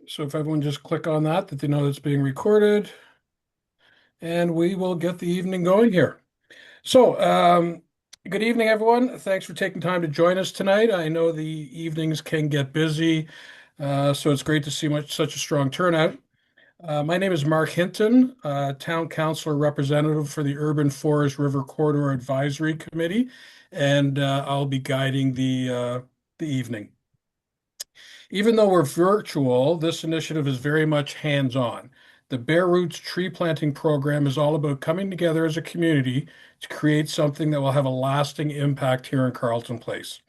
So if everyone just click on that they know it's being recorded, and we will get the evening going here. So, good evening, everyone. Thanks for taking time to join us tonight. I know the evenings can get busy, so it's great to see such a strong turnout. My name is Mark Hinton, Town Councilor Representative for the Urban Forest River Corridor Advisory Committee, and I'll be guiding the evening. Even though we're virtual, this initiative is very much hands-on. The Bare Roots Tree Planting Program is all about coming together as a community to create something that will have a lasting impact here in Carleton Place.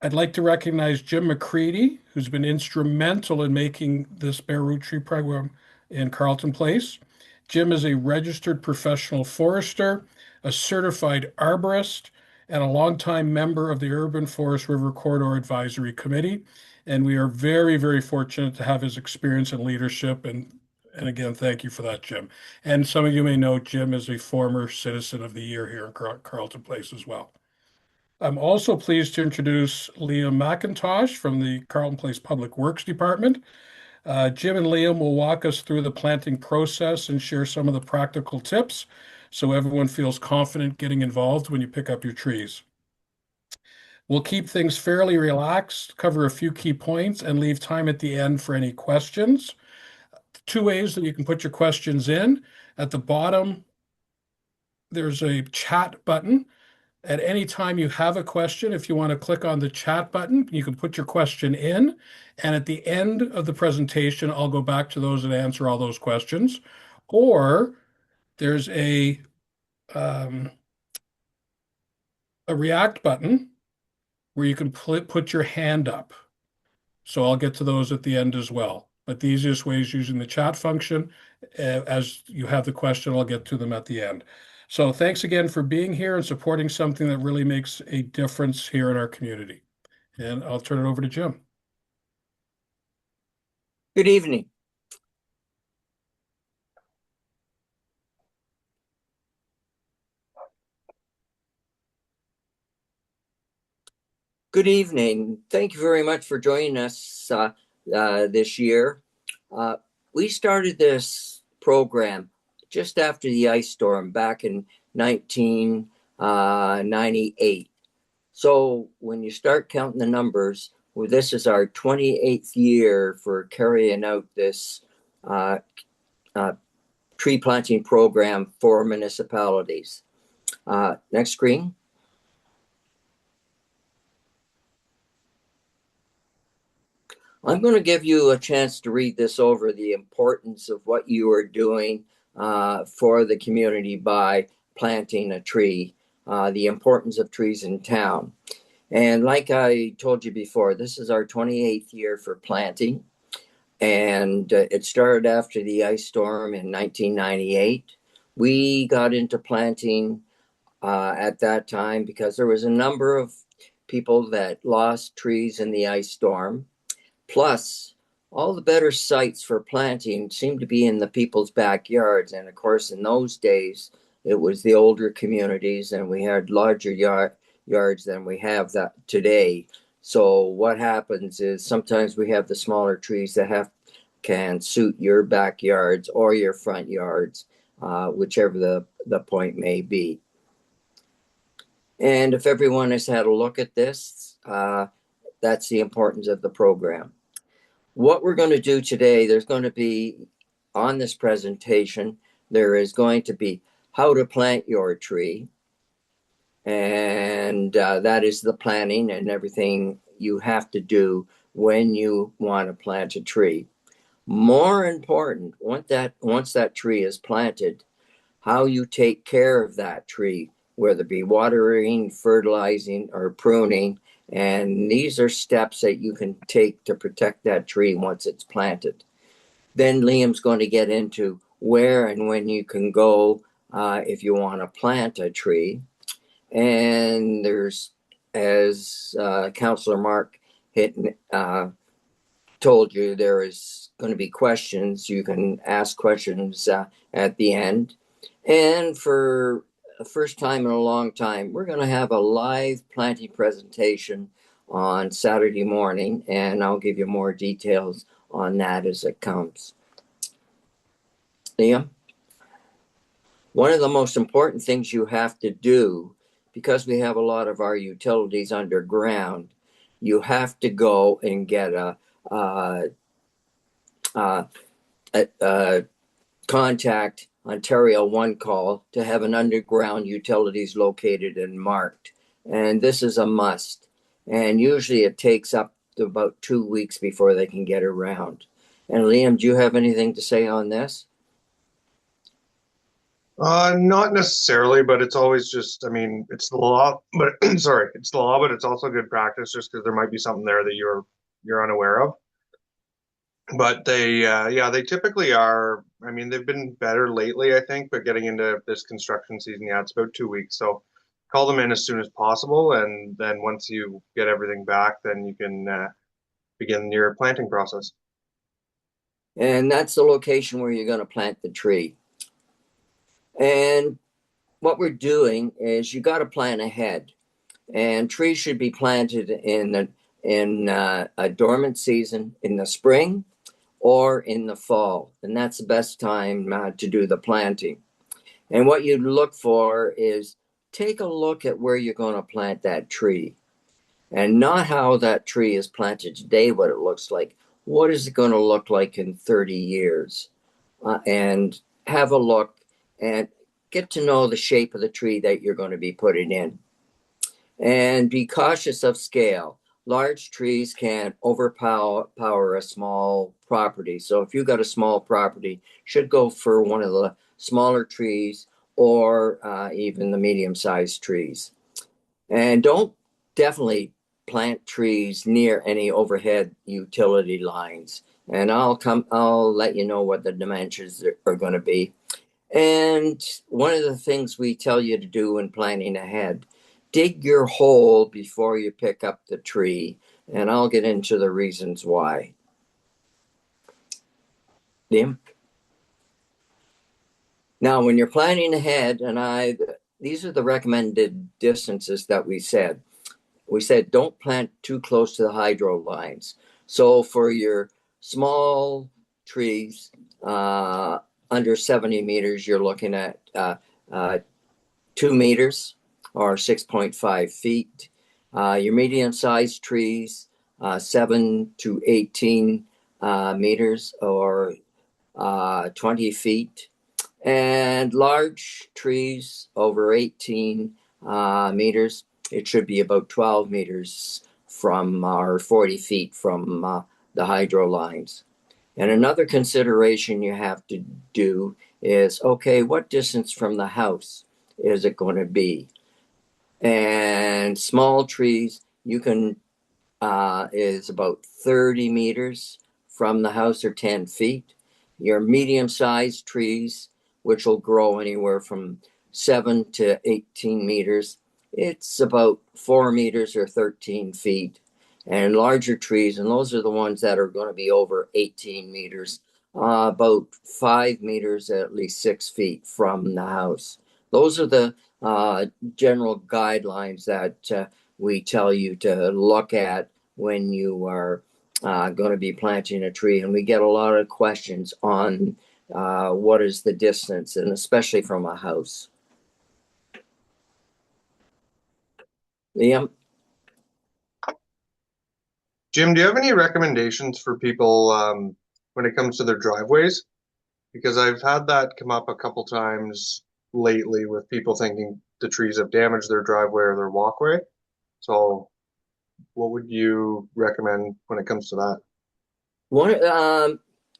I'd like to recognize Jim McCready, who's been instrumental in making this Bare Root Tree Program in Carleton Place. Jim is a registered professional forester, a certified arborist, and a longtime member of the Urban Forest River Corridor Advisory Committee. And we are very, very fortunate to have his experience and leadership. And again, thank you for that, Jim. And some of you may know Jim is a former Citizen of the Year here in Carleton Place as well. I'm also pleased to introduce Liam McIntosh from the Carleton Place Public Works Department. Jim and Liam will walk us through the planting process and share some of the practical tips so everyone feels confident getting involved when you pick up your trees. We'll keep things fairly relaxed, cover a few key points, and leave time at the end for any questions. Two ways that you can put your questions in. At the bottom, there's a chat button. At any time you have a question, if you want to click on the chat button, you can put your question in. And at the end of the presentation, I'll go back to those and answer all those questions. Or there's a react button where you can put your hand up. So I'll get to those at the end as well. But the easiest way is using the chat function. As you have the question, I'll get to them at the end. So thanks again for being here and supporting something that really makes a difference here in our community. And I'll turn it over to Jim. Good evening. Good evening. Thank you very much for joining us this year. We started this program just after the ice storm back in 1998. So when you start counting the numbers, well, this is our 28th year for carrying out this tree planting program for municipalities. Next screen. I'm going to give you a chance to read this over, the importance of what you are doing for the community by planting a tree, the importance of trees in town. And like I told you before, this is our 28th year for planting. And it started after the ice storm in 1998. We got into planting at that time because there was a number of people that lost trees in the ice storm. Plus, all the better sites for planting seemed to be in the people's backyards. And of course, in those days, it was the older communities and we had larger yards than we have that today. So what happens is sometimes we have the smaller trees that can suit your backyards or your front yards, whichever the point may be. And if everyone has had a look at this, that's the importance of the program. What we're going to do today, there's going to be on this presentation, there is going to be how to plant your tree. And that is the planning and everything you have to do when you want to plant a tree. More important, once that tree is planted, how you take care of that tree, whether it be watering, fertilizing, or pruning. And these are steps that you can take to protect that tree once it's planted. Then Liam's going to get into where and when you can go if you want to plant a tree. And there's, as Councillor Mark Hinton told you, there is going to be questions. You can ask questions at the end. And for the first time in a long time, we're going to have a live planting presentation on Saturday morning, and I'll give you more details on that as it comes. Liam? One of the most important things you have to do, because we have a lot of our utilities underground, you have to go and get a contact Ontario One call to have an underground utilities located and marked. And this is a must. And usually it takes up to about 2 weeks before they can get around. And Liam, do you have anything to say on this? Not necessarily, but it's always just, I mean, it's the law, but sorry, it's the law, but it's also good practice just because there might be something there that you're unaware of. But yeah, they typically are. I mean, they've been better lately, I think, but getting into this construction season, yeah, it's about 2 weeks. So call them in as soon as possible, and then once you get everything back, then you can begin your planting process. And that's the location where you're going to plant the tree. And what we're doing is you got to plan ahead. And trees should be planted in a dormant season in the spring or in the fall, and that's the best time to do the planting. And what you look for is take a look at where you're going to plant that tree, and not how that tree is planted today, what it looks like. What is it going to look like in 30 years? And have a look and get to know the shape of the tree that you're going to be putting in. And be cautious of scale. Large trees can overpower a small property. So if you've got a small property, should go for one of the smaller trees or even the medium-sized trees. And don't definitely plant trees near any overhead utility lines. And I'll let you know what the dimensions are going to be. And one of the things we tell you to do when planning ahead, dig your hole before you pick up the tree, and I'll get into the reasons why. Liam? Now, when you're planning ahead, these are the recommended distances that we said. We said don't plant too close to the hydro lines. So for your small trees, under 70 meters, you're looking at 2 meters or 6.5 feet. Your medium-sized trees, 7 to 18 meters or 20 feet. And large trees over 18 meters, it should be about 12 meters from or 40 feet from the hydro lines. And another consideration you have to do is, okay, what distance from the house is it going to be? And small trees, you can, is about 30 meters from the house or 10 feet. Your medium-sized trees, which will grow anywhere from 7 to 18 meters, it's about 4 meters or 13 feet. And larger trees, and those are the ones that are going to be over 18 meters, about 5 meters, at least 6 feet from the house. Those are the general guidelines that we tell you to look at when you are going to be planting a tree. And we get a lot of questions on what is the distance, and especially from a house. Liam? Jim, do you have any recommendations for people when it comes to their driveways? Because I've had that come up a couple times lately with people thinking the trees have damaged their driveway or their walkway. So, what would you recommend when it comes to that?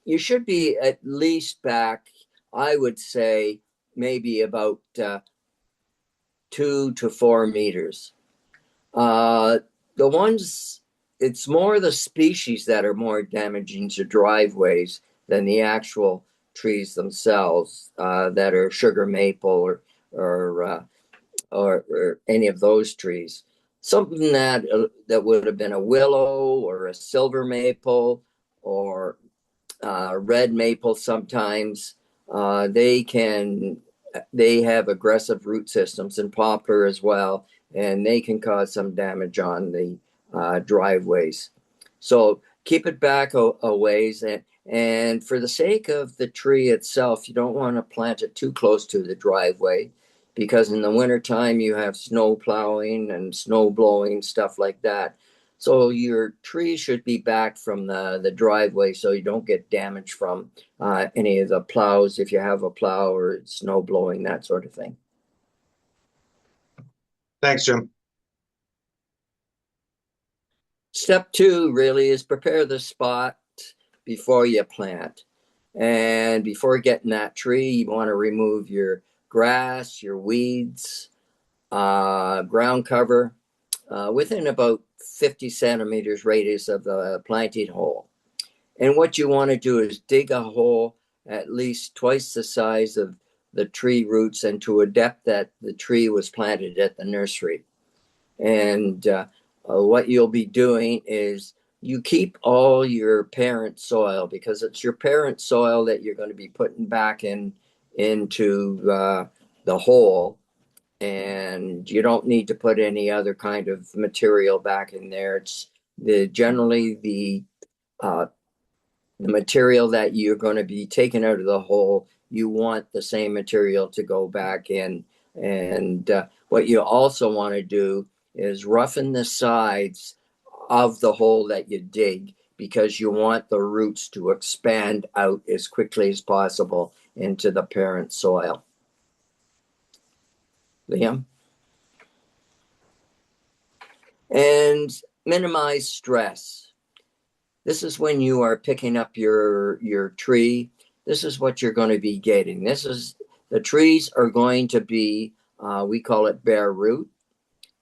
You should be at least back, I would say, maybe about 2 to 4 meters. The ones, it's more the species that are more damaging to driveways than the actual trees themselves that are sugar maple or, or any of those trees. Something that would have been a willow or a silver maple or red maple sometimes. They have aggressive root systems, and poplar as well, and they can cause some damage on the driveways. So keep it back a ways. And for the sake of the tree itself, you don't want to plant it too close to the driveway, because in the wintertime you have snow plowing and snow blowing, stuff like that. So your tree should be back from the driveway so you don't get damage from any of the plows if you have a plow or snow blowing, that sort of thing. Thanks, Jim. Step 2 really is prepare the spot before you plant. And before getting that tree, you want to remove your grass, your weeds, ground cover within about 50 centimeters radius of the planting hole. And what you want to do is dig a hole at least twice the size of the tree roots and to a depth that the tree was planted at the nursery. And what you'll be doing is you keep all your parent soil, because it's your parent soil that you're going to be putting back into the hole. And you don't need to put any other kind of material back in there. It's generally the material that you're going to be taking out of the hole. You want the same material to go back in. And what you also want to do is roughen the sides of the hole that you dig, because you want the roots to expand out as quickly as possible into the parent soil. Liam? And minimize stress. This is when you are picking up your tree. This is what you're going to be getting. The trees are going to be, we call it bare root.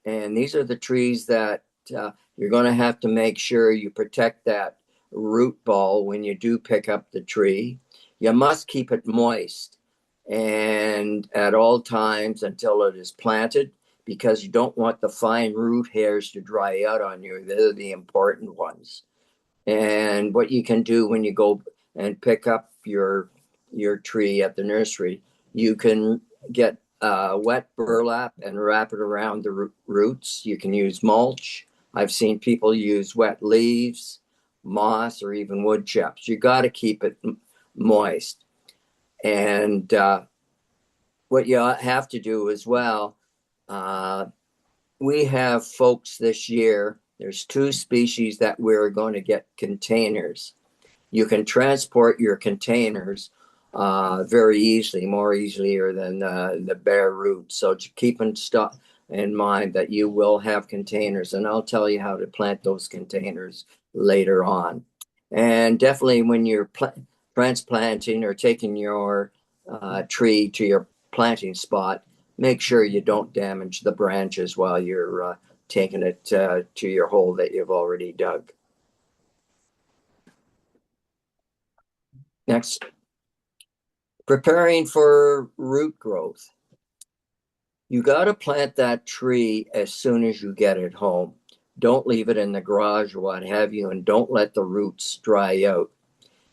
And these are the trees that you're going to have to make sure you protect that root ball when you do pick up the tree. You must keep it moist and at all times until it is planted, because you don't want the fine root hairs to dry out on you. They're the important ones. And what you can do when you go and pick up your tree at the nursery, you can get wet burlap and wrap it around the roots. You can use mulch. I've seen people use wet leaves, moss, or even wood chips. You got to keep it moist. And what you have to do as well, we have folks this year, there's 2 species that we're going to get containers. You can transport your containers very easily, more easier than the bare root. So keep in mind that you will have containers, and I'll tell you how to plant those containers later on. And definitely when you're transplanting or taking your tree to your planting spot, make sure you don't damage the branches while you're taking it to your hole that you've already dug. Next, preparing for root growth. You got to plant that tree as soon as you get it home. Don't leave it in the garage or what have you, and don't let the roots dry out.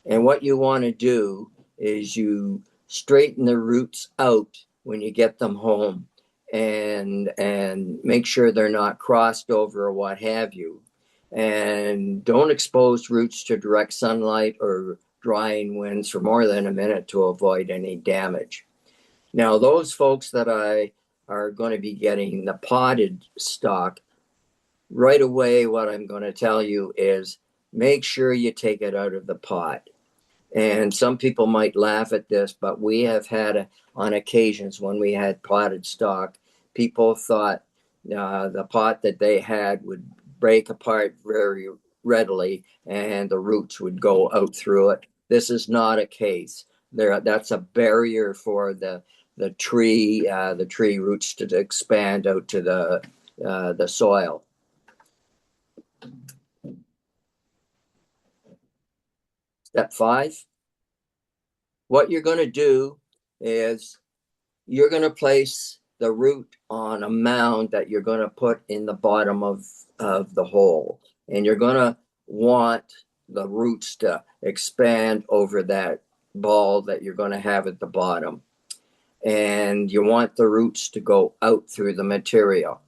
And what you want to do is you straighten the roots out when you get them home, and make sure they're not crossed over or what have you. And don't expose roots to direct sunlight or drying winds for more than a minute to avoid any damage. Now, those folks that are going to be getting the potted stock, right away what I'm going to tell you is make sure you take it out of the pot. And some people might laugh at this, but we have had on occasions when we had potted stock, people thought the pot that they had would break apart very readily and the roots would go out through it. This is not a case. That's a barrier for the tree roots to expand out to the soil. Step 5. What you're going to do is you're going to place the root on a mound that you're going to put in the bottom of the hole. And you're going to want the roots to expand over that ball that you're going to have at the bottom. And you want the roots to go out through the material.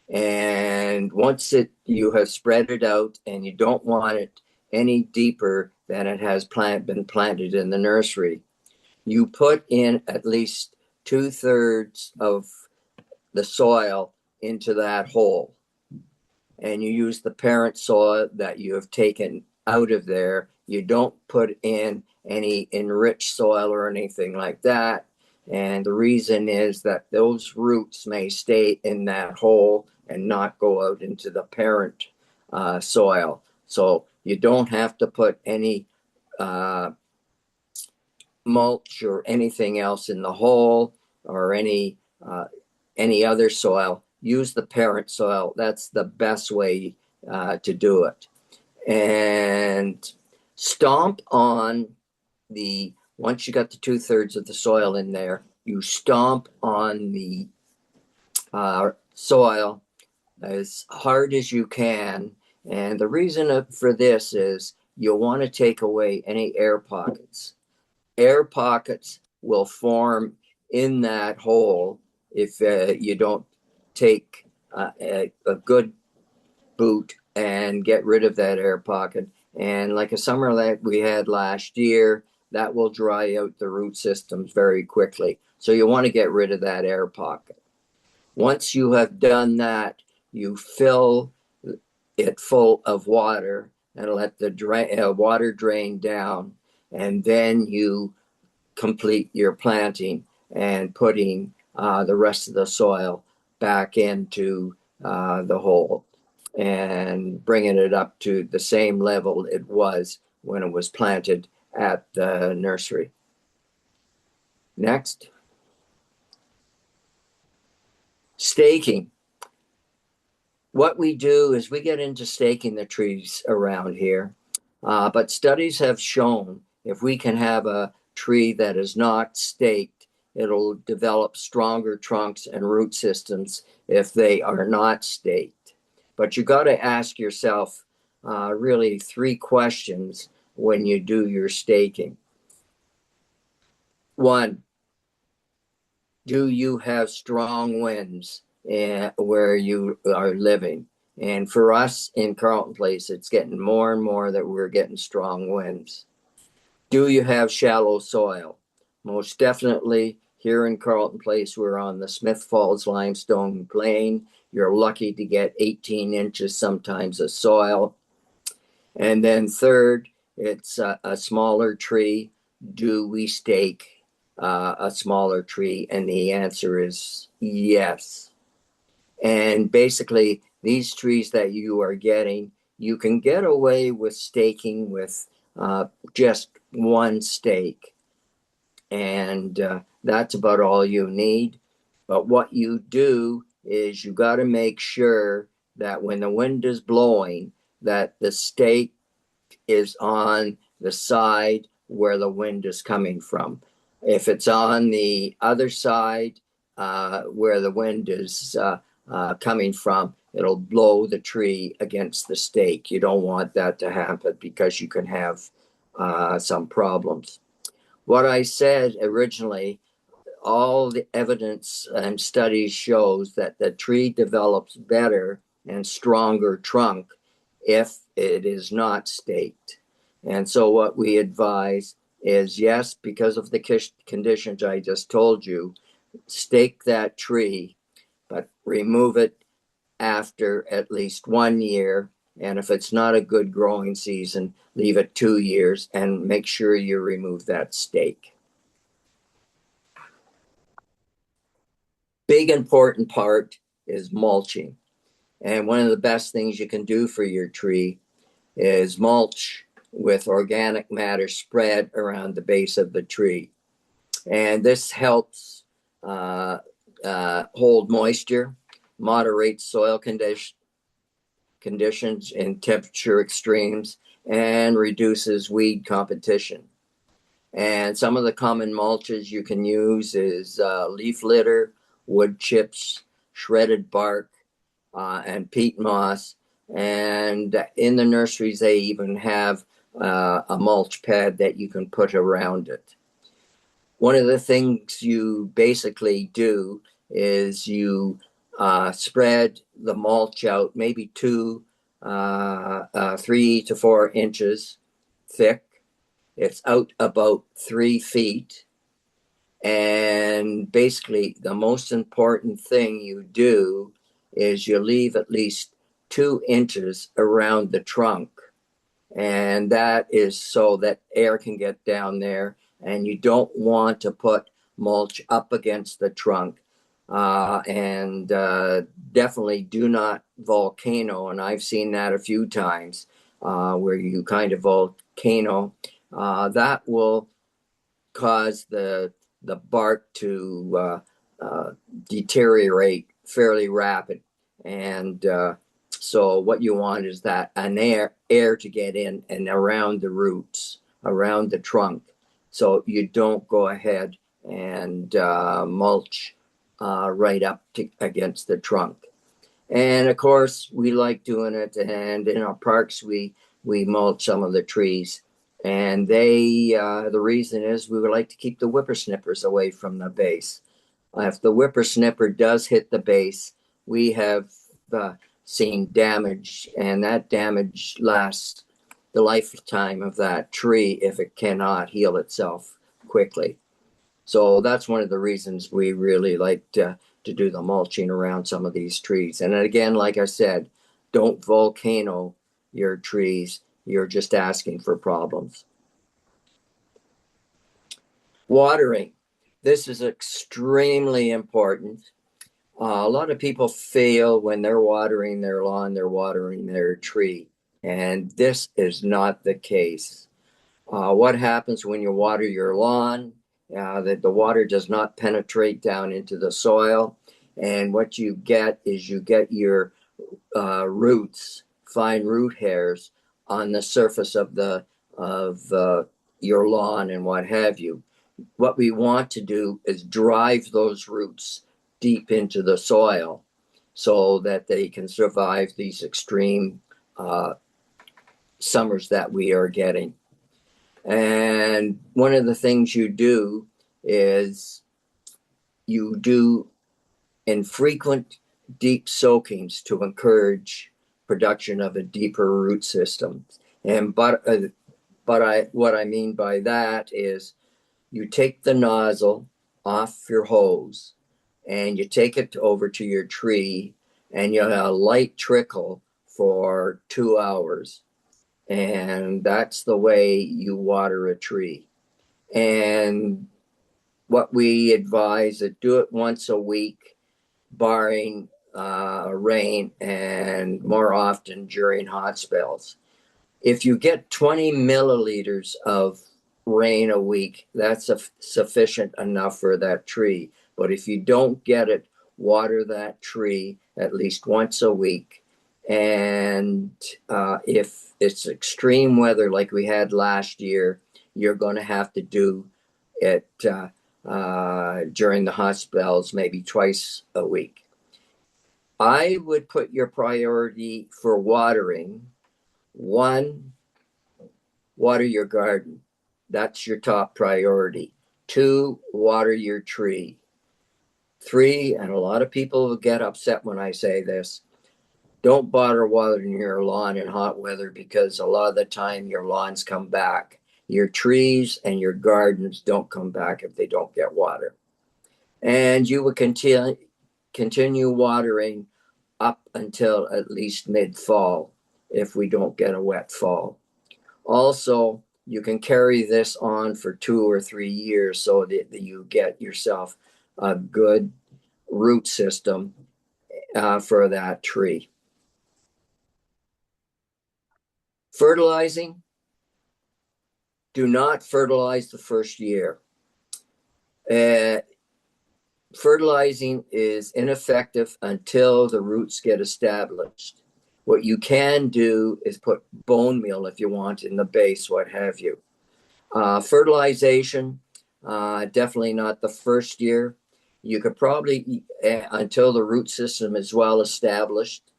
And once you have spread it out and you don't want it any deeper than it has been planted in the nursery, you put in at least 2/3 of the soil into that hole. And you use the parent soil that you have taken out of there. You don't put in any enriched soil or anything like that. And the reason is that those roots may stay in that hole and not go out into the parent soil. So you don't have to put any mulch or anything else in the hole or any other soil. Use the parent soil. That's the best way to do it. And stomp on once you got the 2/3 of the soil in there, you stomp on the soil as hard as you can. And the reason for this is you'll want to take away any air pockets. Air pockets will form in that hole if you don't take a good boot and get rid of that air pocket. And like a summer that we had last year, that will dry out the root systems very quickly. So you want to get rid of that air pocket. Once you have done that, you fill it full of water and let the water drain down. And then you complete your planting and putting the rest of the soil back into the hole and bringing it up to the same level it was when it was planted at the nursery. Next. Staking. What we do is we get into staking the trees around here, but studies have shown if we can have a tree that is not staked, it'll develop stronger trunks and root systems if they are not staked. But you got to ask yourself really 3 questions when you do your staking. 1, do you have strong winds where you are living? And for us in Carleton Place, it's getting more and more that we're getting strong winds. Do you have shallow soil? Most definitely here in Carleton Place, we're on the Smith Falls Limestone Plain. You're lucky to get 18 inches sometimes of soil. And then third, it's a smaller tree. Do we stake a smaller tree? And the answer is yes. And basically, these trees that you are getting, you can get away with staking with just 1 stake. And that's about all you need. But what you do is you got to make sure that when the wind is blowing, that the stake is on the side where the wind is coming from. If it's on the other side where the wind is coming from, it'll blow the tree against the stake. You don't want that to happen because you can have some problems. What I said originally, all the evidence and studies shows that the tree develops better and stronger trunk if it is not staked. And so what we advise is, yes, because of the conditions I just told you, stake that tree, but remove it after at least 1 year. And if it's not a good growing season, leave it 2 years and make sure you remove that stake. Big important part is mulching. And one of the best things you can do for your tree is mulch with organic matter spread around the base of the tree. And this helps hold moisture, moderate soil conditions and temperature extremes, and reduces weed competition. And some of the common mulches you can use is leaf litter, wood chips, shredded bark, and peat moss. And in the nurseries, they even have a mulch pad that you can put around it. One of the things you basically do is you spread the mulch out maybe 3 to 4 inches thick. It's out about 3 feet. And basically, the most important thing you do is you leave at least 2 inches around the trunk. And that is so that air can get down there. And you don't want to put mulch up against the trunk. And definitely do not volcano. And I've seen that a few times where you kind of volcano. That will cause the bark to deteriorate fairly rapid. And so what you want is that an air to get in and around the roots, around the trunk. So you don't go ahead and mulch right up against the trunk. And of course, we like doing it. And in our parks, we mulch some of the trees. And the reason is we would like to keep the whippersnippers away from the base. If the whippersnipper does hit the base, we have seen damage, and that damage lasts the lifetime of that tree if it cannot heal itself quickly. So that's one of the reasons we really like to do the mulching around some of these trees. And again, like I said, don't volcano your trees. You're just asking for problems. Watering. This is extremely important. A lot of people fail when they're watering their lawn, they're watering their tree. And this is not the case. What happens when you water your lawn? That the water does not penetrate down into the soil. And what you get is you get your roots, fine root hairs on the surface of your lawn and what have you. What we want to do is drive those roots deep into the soil so that they can survive these extreme summers that we are getting. And one of the things you do is you do infrequent deep soakings to encourage production of a deeper root system. And what I mean by that is you take the nozzle off your hose and you take it over to your tree and you have a light trickle for 2 hours. And that's the way you water a tree. And what we advise is do it once a week, barring rain, and more often during hot spells. If you get 20 milliliters of rain a week, that's sufficient enough for that tree. But if you don't get it, water that tree at least once a week. And if it's extreme weather like we had last year, you're going to have to do it during the hot spells, maybe twice a week. I would put your priority for watering: 1, water your garden. That's your top priority. 2, water your tree. 3, and a lot of people will get upset when I say this, don't bother watering your lawn in hot weather, because a lot of the time your lawns come back. Your trees and your gardens don't come back if they don't get water. And you will continue watering up until at least mid-fall if we don't get a wet fall. Also, you can carry this on for 2 or 3 years so that you get yourself a good root system for that tree. Fertilizing. Do not fertilize the first year. Fertilizing is ineffective until the roots get established. What you can do is put bone meal if you want in the base, what have you. Fertilization, definitely not the first year. You could probably, until the root system is well established,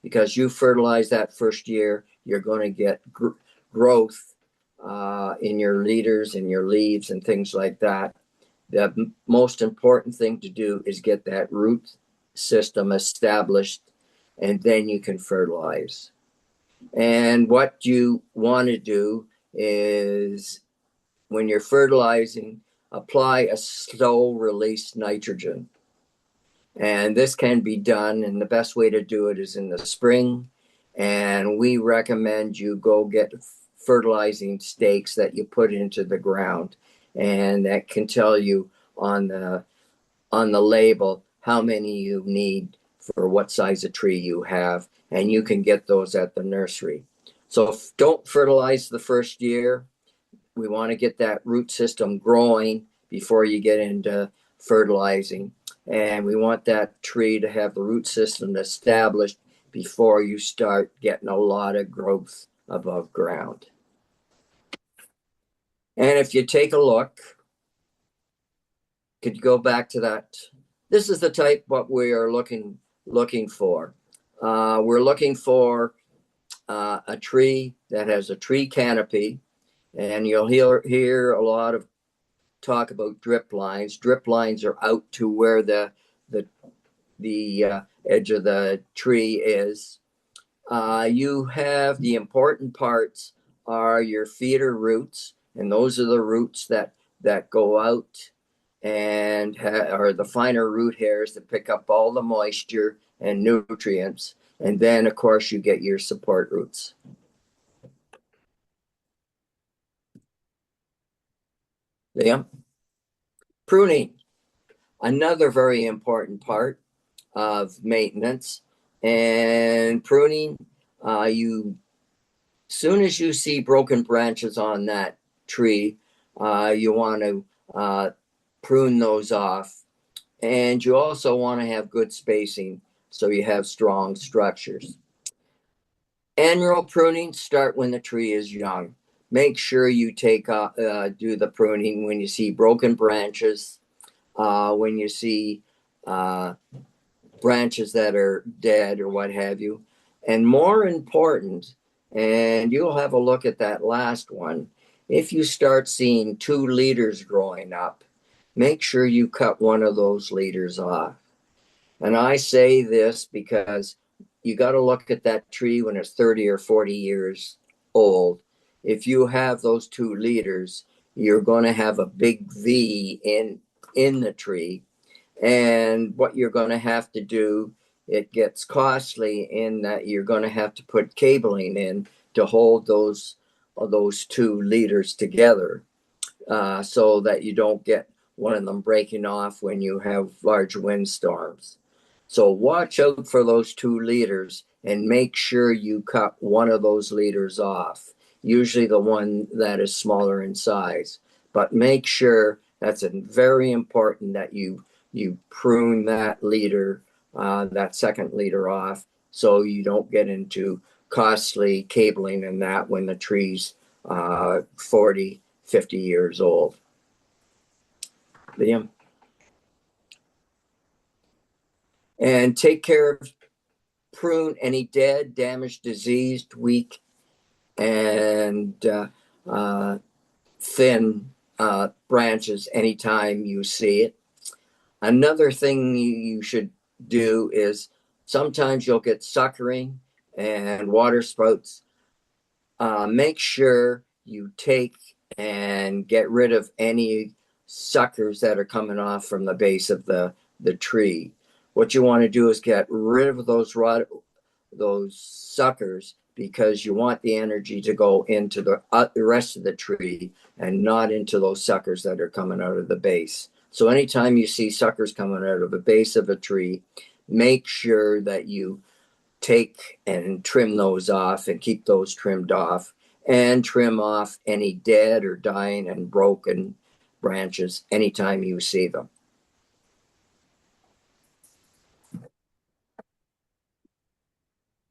because you fertilize that first year, you're going to get growth in your leaders and your leaves and things like that. The most important thing to do is get that root system established, and then you can fertilize. And what you want to do is when you're fertilizing, apply a slow release nitrogen. And this can be done, and the best way to do it is in the spring. And we recommend you go get fertilizing stakes that you put into the ground, and that can tell you on the label how many you need for what size of tree you have, and you can get those at the nursery. So don't fertilize the first year. We want to get that root system growing before you get into fertilizing. And we want that tree to have the root system established before you start getting a lot of growth above ground. And if you take a look, could you go back to that? This is the type what we are looking for. We're looking for a tree that has a tree canopy, and you'll hear a lot of talk about drip lines. Drip lines are out to where the edge of the tree is. You have the important parts are your feeder roots, and those are the roots that go out and are the finer root hairs that pick up all the moisture and nutrients. And then, of course, you get your support roots. Yeah. Pruning, another very important part of maintenance. And pruning, soon as you see broken branches on that tree, you want to prune those off. And you also want to have good spacing so you have strong structures. Annual pruning, start when the tree is young. Make sure you do the pruning when you see broken branches, when you see branches that are dead or what have you. And more important, and you'll have a look at that last one, if you start seeing 2 leaders growing up, make sure you cut one of those leaders off. And I say this because you got to look at that tree when it's 30 or 40 years old. If you have those 2 leaders, you're going to have a big V in the tree. And what you're going to have to do, it gets costly in that you're going to have to put cabling in to hold those 2 leaders together, so that you don't get one of them breaking off when you have large windstorms. So watch out for those 2 leaders and make sure you cut one of those leaders off, usually the one that is smaller in size. But make sure that's very important that you prune that leader, that second leader off, so you don't get into costly cabling and that when the tree's 40, 50 years old. Liam? And take care of, prune any dead, damaged, diseased, weak, and thin branches anytime you see it. Another thing you should do is sometimes you'll get suckering and water spouts. Make sure you take and get rid of any suckers that are coming off from the base of the tree. What you want to do is get rid of those suckers, because you want the energy to go into the rest of the tree and not into those suckers that are coming out of the base. So anytime you see suckers coming out of the base of a tree, make sure that you take and trim those off and keep those trimmed off, and trim off any dead or dying and broken branches anytime you see them.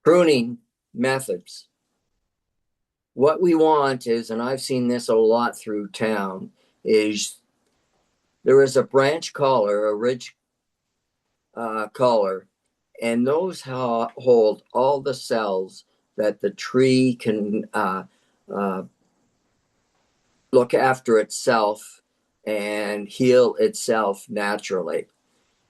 Pruning methods. What we want is, and I've seen this a lot through town, is there is a branch collar, a ridge collar, and those hold all the cells that the tree can look after itself and heal itself naturally.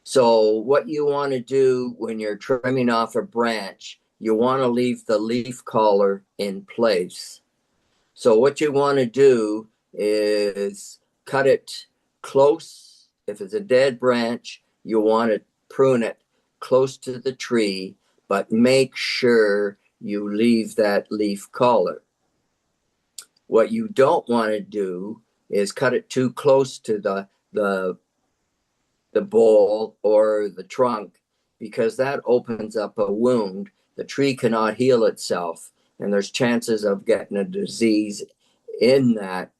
So what you want to do when you're trimming off a branch, you want to leave the leaf collar in place. So what you want to do is cut it close. If it's a dead branch, you want to prune it close to the tree, but make sure you leave that leaf collar. What you don't want to do is cut it too close to the bole or the trunk, because that opens up a wound. The tree cannot heal itself, and there's chances of getting a disease in that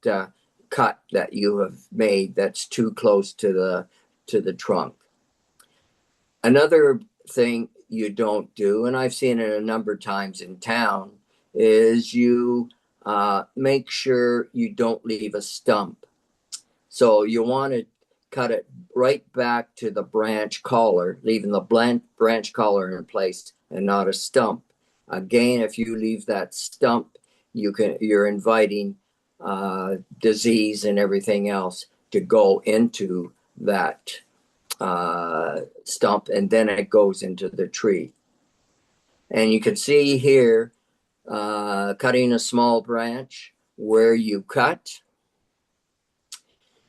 cut that you have made that's too close to the trunk. Another thing you don't do, and I've seen it a number of times in town, is you make sure you don't leave a stump. So you want to cut it right back to the branch collar, leaving the branch collar in place and not a stump. Again, if you leave that stump, you're inviting disease and everything else to go into that stump, and then it goes into the tree. And you can see here, cutting a small branch where you cut.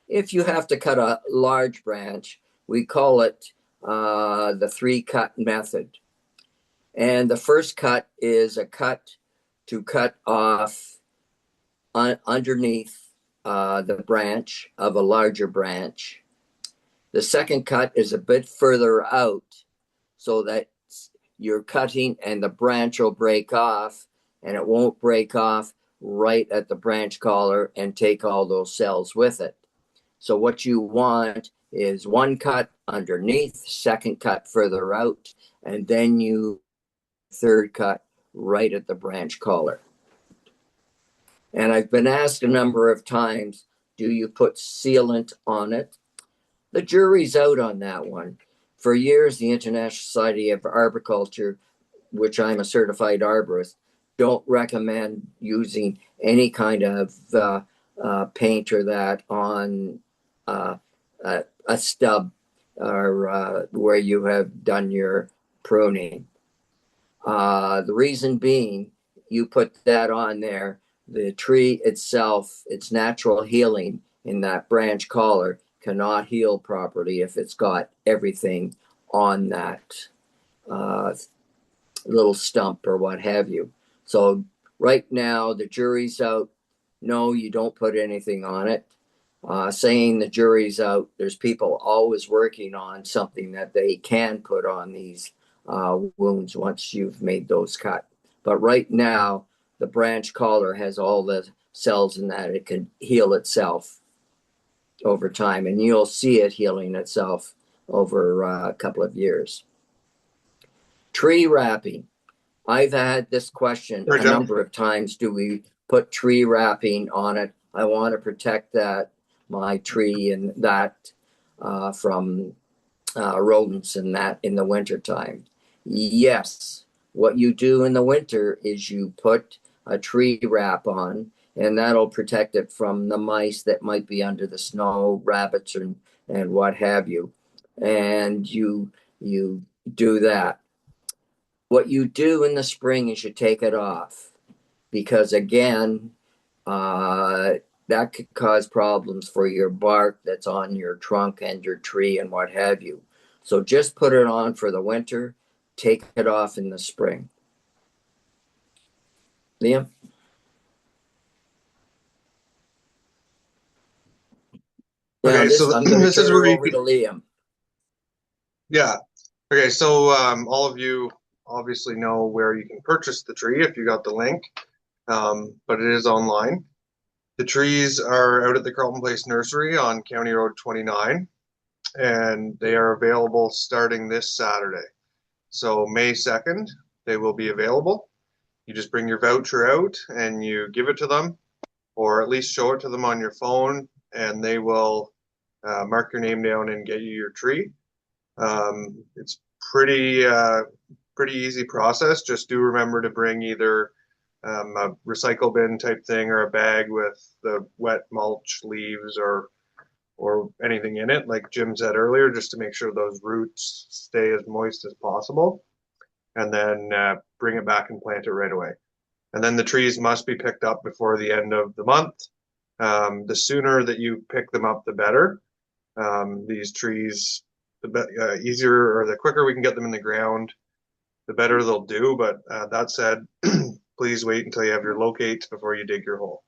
If you have to cut a large branch, we call it the 3-cut method. And the first cut is a cut to cut off underneath the branch of a larger branch. The second cut is a bit further out so that you're cutting and the branch will break off, and it won't break off right at the branch collar and take all those cells with it. So what you want is one cut underneath, second cut further out, and then you third cut right at the branch collar. And I've been asked a number of times, do you put sealant on it? The jury's out on that one. For years, the International Society of Arboriculture, which I'm a certified arborist, don't recommend using any kind of paint or that on a stub or where you have done your pruning. The reason being, you put that on there, the tree itself, its natural healing in that branch collar cannot heal properly if it's got everything on that little stump or what have you. So right now, the jury's out. No, you don't put anything on it. Saying the jury's out, there's people always working on something that they can put on these wounds once you've made those cut. But right now, the branch collar has all the cells in that it can heal itself over time, and you'll see it healing itself over a couple of years. Tree wrapping. I've had this question a number of times. Do we put tree wrapping on it? I want to protect my tree and that from rodents and that in the wintertime. Yes, what you do in the winter is you put a tree wrap on, and that'll protect it from the mice that might be under the snow, rabbits, and what have you. And you do that. What you do in the spring is you take it off, because again, that could cause problems for your bark that's on your trunk and your tree and what have you. So just put it on for the winter, take it off in the spring. Liam? Okay, so I'm going to turn it over could, to Liam. Yeah. Okay, so all of you obviously know where you can purchase the tree if you got the link, but it is online. The trees are out at the Carleton Place Nursery on County Road 29, and they are available starting this Saturday. So May 2nd, they will be available. You just bring your voucher out and you give it to them, or at least show it to them on your phone, and they will mark your name down and get you your tree. It's pretty easy process. Just do remember to bring either a recycle bin type thing or a bag with the wet mulch leaves or or anything in it, like Jim said earlier, just to make sure those roots stay as moist as possible, and then bring it back and plant it right away. And then the trees must be picked up before the end of the month. The sooner that you pick them up, the better. These trees, the easier or the quicker we can get them in the ground, the better they'll do. But that said, please wait until you have your locate before you dig your hole.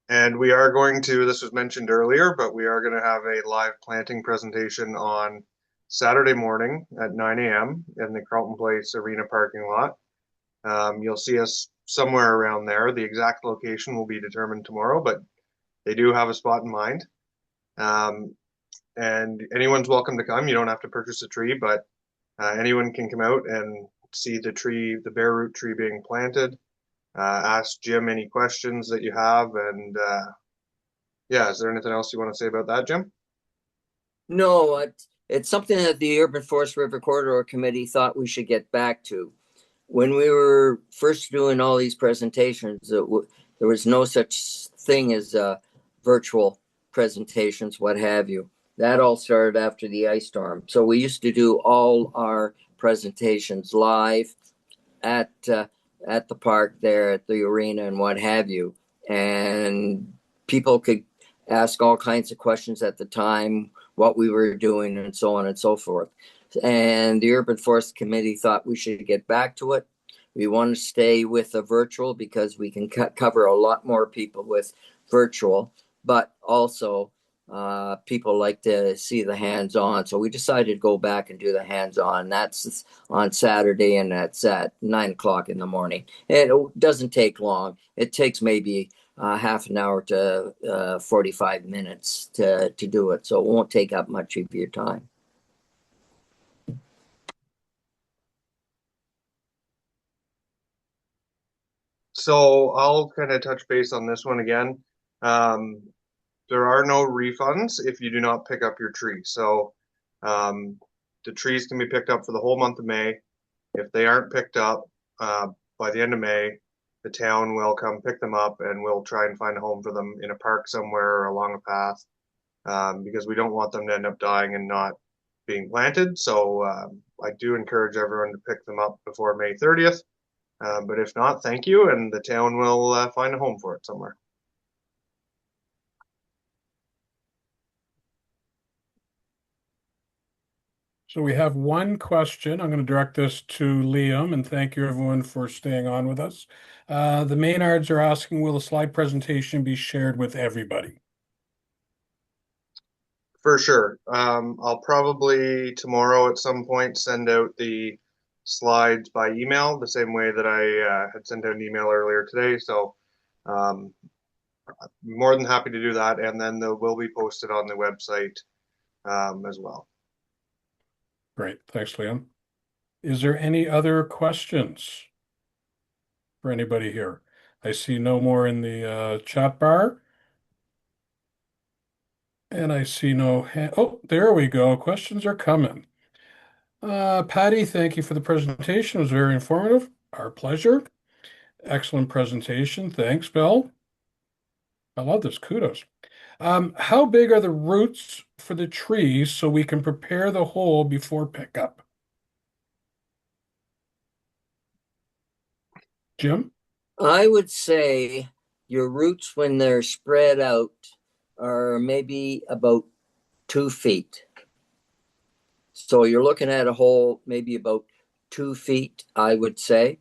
And we are going to, this was mentioned earlier, but we are going to have a live planting presentation on Saturday morning at 9 a.m. in the Carleton Place Arena parking lot. You'll see us somewhere around there. The exact location will be determined tomorrow, but they do have a spot in mind. And anyone's welcome to come. You don't have to purchase a tree, but anyone can come out and see the tree, the bare root tree being planted. Ask Jim any questions that you have. And yeah, is there anything else you want to say about that, Jim? No, it's something that the Urban Forest River Corridor Committee thought we should get back to. When we were first doing all these presentations, there was no such thing as virtual presentations, what have you. That all started after the ice storm. So we used to do all our presentations live at the park there, at the arena and what have you. And people could ask all kinds of questions at the time, what we were doing and so on and so forth. And the Urban Forest Committee thought we should get back to it. We want to stay with the virtual because we can cover a lot more people with virtual, but also people like to see the hands-on. So we decided to go back and do the hands-on. That's on Saturday, and that's at 9 o'clock in the morning. And it doesn't take long. It takes maybe half an hour to 45 minutes to do it. So it won't take up much of your time. So I'll kind of touch base on this one again. There are no refunds if you do not pick up your tree. So the trees can be picked up for the whole month of May. If they aren't picked up by the end of May, the town will come pick them up and we'll try and find a home for them in a park somewhere or along a path because we don't want them to end up dying and not being planted. So I do encourage everyone to pick them up before May 30th. But if not, thank you, and the town will find a home for it somewhere. So we have one question. I'm going to direct this to Liam, and thank you everyone for staying on with us. The Maynards are asking, will the slide presentation be shared with everybody? For sure. I'll probably tomorrow at some point send out the slides by email the same way that I had sent out an email earlier today. So more than happy to do that. And then they will be posted on the website as well. Great. Thanks, Liam. Is there any other questions for anybody here? I see no more in the chat bar. And I see no hand. Oh, there we go. Questions are coming. Patty, thank you for the presentation. It was very informative. Our pleasure. Excellent presentation. Thanks, Bill. I love this. Kudos. How big are the roots for the trees so we can prepare the hole before pickup? Jim? I would say your roots, when they're spread out, are maybe about 2 feet. So you're looking at a hole maybe about 2 feet, I would say,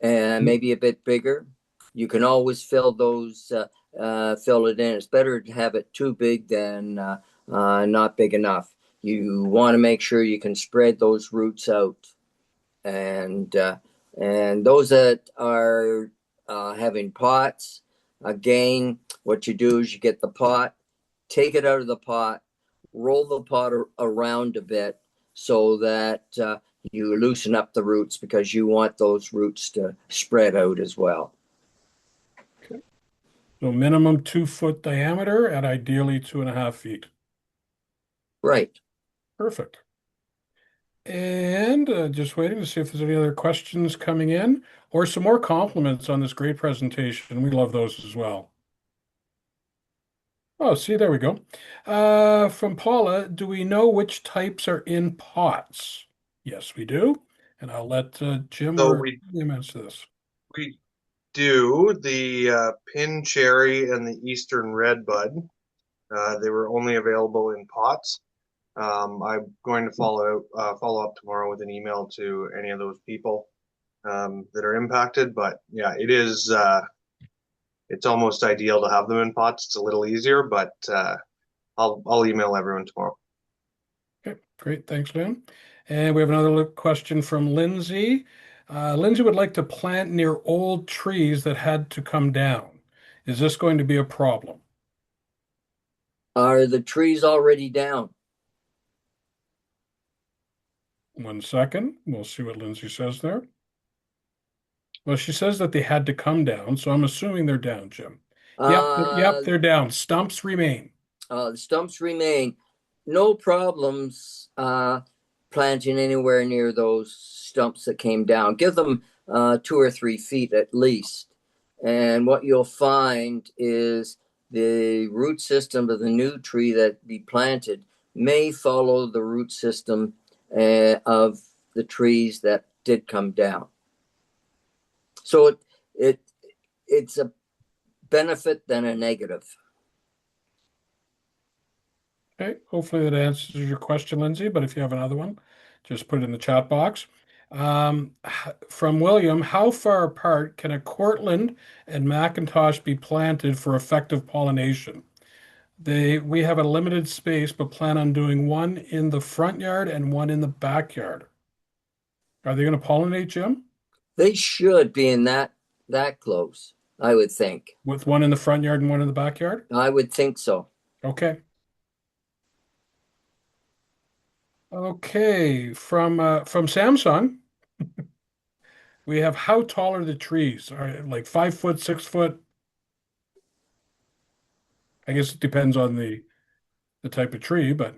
and maybe a bit bigger. You can always fill those, fill it in. It's better to have it too big than not big enough. You want to make sure you can spread those roots out, and those that are having pots, again, what you do is you get the pot, take it out of the pot, roll the pot around a bit so that you loosen up the roots because you want those roots to spread out as well. Okay. So minimum 2-foot diameter and ideally 2.5 feet. Right. Perfect. And just waiting to see if there's any other questions coming in or some more compliments on this great presentation. We love those as well. Oh, see, there we go. From Paula, do we know which types are in pots? Yes, we do. And I'll let Jim So or we Jim answer this. we do the pin cherry and the Eastern red bud. They were only available in pots. I'm going to follow up tomorrow with an email to any of those people that are impacted. But yeah, it's almost ideal to have them in pots. It's a little easier, but I'll email everyone tomorrow. Okay, great. Thanks, Jim. And we have another question from Lindsay. Lindsay would like to plant near old trees that had to come down. Is this going to be a problem? Are the trees already down? 1 second. We'll see what Lindsay says there. Well, she says that they had to come down, so I'm assuming they're down, Jim. Yep, Uh, they're down. Stumps remain. the stumps remain. No problems planting anywhere near those stumps that came down. Give them 2 or 3 feet at least. And what you'll find is the root system of the new tree that be planted may follow the root system of the trees that did come down. So it's a benefit than a negative. Okay, hopefully that answers your question, Lindsay, but if you have another one, just put it in the chat box. From William, how far apart can a Cortland and Macintosh be planted for effective pollination? We have a limited space, but plan on doing one in the front yard and one in the backyard. Are they going to pollinate, Jim? They should be in that close, I would think. With one in the front yard and one in the backyard? I would think so. Okay. Okay, from Samsung, we have how tall are the trees? Are they like 5 foot, 6 foot? I guess it depends on the type of tree, but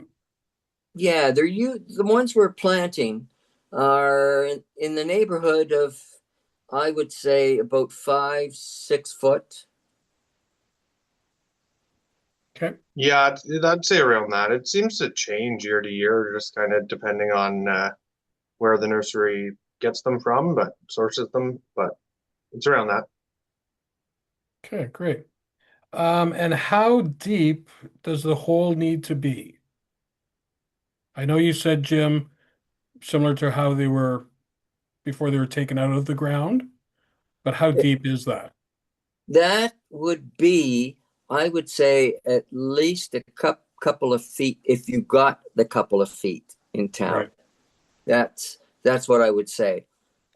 Yeah, the ones we're planting are in the neighborhood of, I would say, about 5, 6 foot. okay. Yeah, I'd say around that. It seems to change year to year, just kind of depending on where the nursery gets them from, but sources them. But it's around that. Okay, great. And how deep does the hole need to be? I know you said, Jim, similar to how they were before they were taken out of the ground, but how deep is that? That would be, I would say, at least a couple of feet if you got the couple of feet in town. Right. That's what I would say.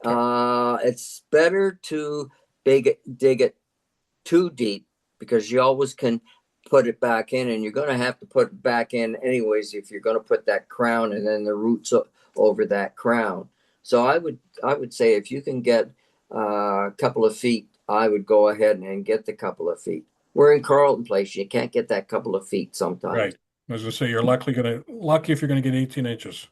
It's better to dig it too deep because you always can put it back in, and you're going to have to put it back in anyways if you're going to put that crown and then the roots over that crown. So I would say if you can get a couple of feet, I would go ahead and get the couple of feet. We're in Carleton Place. You can't get that couple of feet sometimes. Right. As I say, you're lucky if you're going to get 18 inches.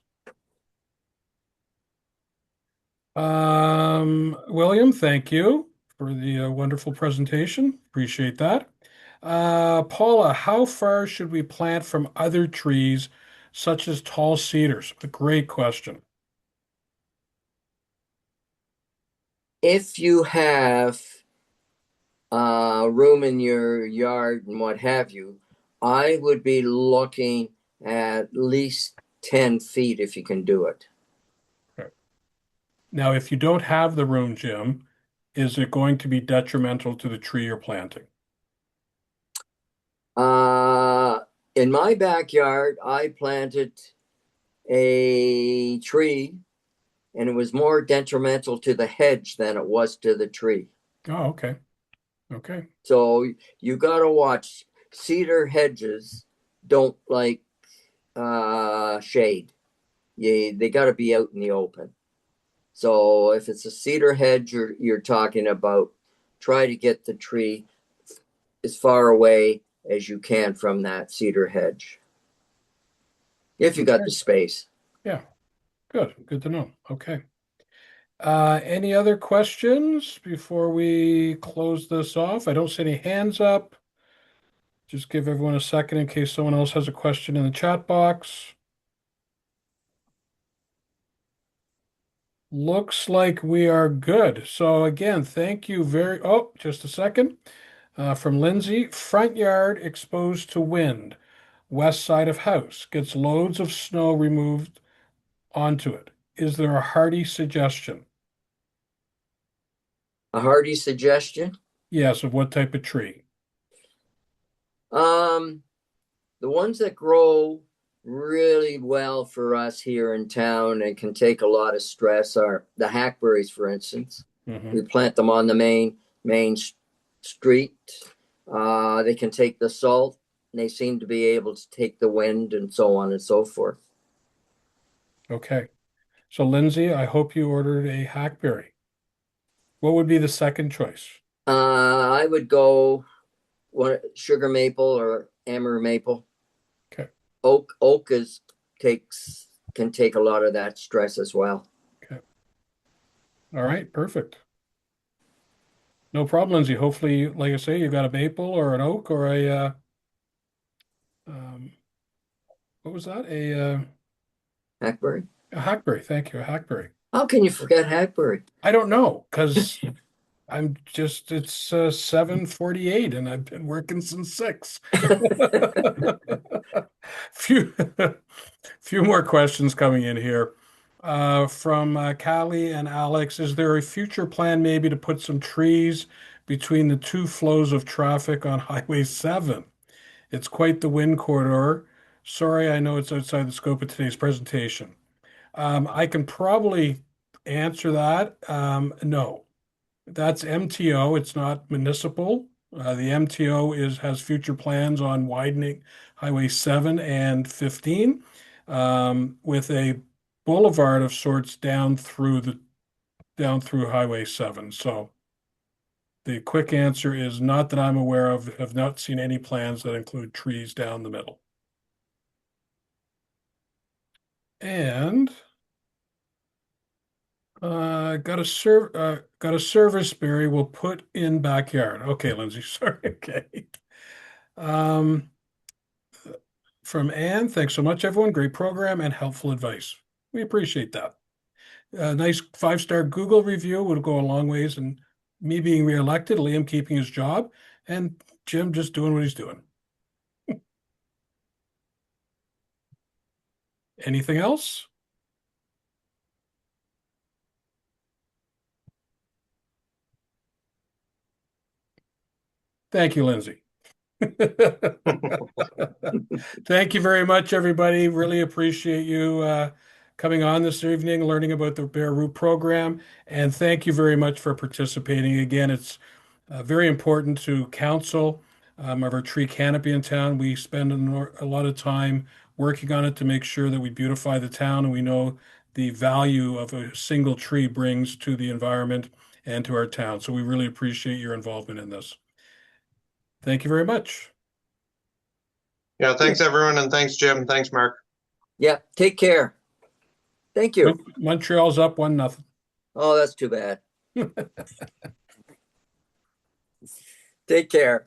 William, thank you for the wonderful presentation. Appreciate that. Paula, how far should we plant from other trees, such as tall cedars? A great question. If you have room in your yard and what have you, I would be looking at least 10 feet if you can do it. Okay. Now, if you don't have the room, Jim, is it going to be detrimental to the tree you're planting? In my backyard, I planted a tree, and it was more detrimental to the hedge than it was to the tree. Oh, okay. Okay. So you got to watch. Cedar hedges don't like shade. They got to be out in the open. So if it's a cedar hedge you're talking about, try to get the tree as far away as you can from that cedar hedge. If you got the space. Yeah. Good to know. Okay. Any other questions before we close this off? I don't see any hands up. Just give everyone a second in case someone else has a question in the chat box. Looks like we are good. So again, thank you just a second. From Lindsay, front yard exposed to wind, west side of house, gets loads of snow removed onto it. Is there a hardy suggestion? A hardy suggestion? Yes, of what type of tree? The ones that grow really well for us here in town and can take a lot of stress are the hackberries, for instance. We plant them on the main street. They can take the salt. And they seem to be able to take the wind and so on and so forth. Okay. So Lindsay, I hope you ordered a hackberry. What would be the second choice? I would go sugar maple or amber maple. Okay. Oak can take a lot of that stress as well. Okay. All right, perfect. No problem, Lindsay. Hopefully, like I say, you got a maple or an oak or a what was that? Hackberry? A hackberry. Thank you. A hackberry. How can you forget hackberry? I don't know because it's 7:48 and I've been working since 6. Few more questions coming in here. From Callie and Alex, is there a future plan maybe to put some trees between the two flows of traffic on Highway 7? It's quite the wind corridor. Sorry, I know it's outside the scope of today's presentation. I can probably answer that. No, that's MTO. It's not municipal. The MTO has future plans on widening Highway 7 and 15 with a boulevard of sorts down through Highway 7. So the quick answer is not that I'm aware of. Have not seen any plans that include trees down the middle. And got a service berry we'll put in backyard. Okay, Lindsay, sorry. Okay. From Anne, thanks so much, everyone. Great program and helpful advice. We appreciate that. A nice 5-star Google review would go a long ways in me being reelected, Liam keeping his job, and Jim just doing what he's doing. Anything else? Thank you, Lindsay. Thank you very much, everybody. Really appreciate you coming on this evening, learning about the Bare Root program. And thank you very much for participating. Again, it's very important to council of our tree canopy in town. We spend a lot of time working on it to make sure that we beautify the town, and we know the value of a single tree brings to the environment and to our town. So we really appreciate your involvement in this. Thank you very much. Yeah, thanks everyone, and thanks Jim. Thanks Mark. Yeah, take care. Thank you. Montreal's up 1-0. Oh, that's too bad. Take care.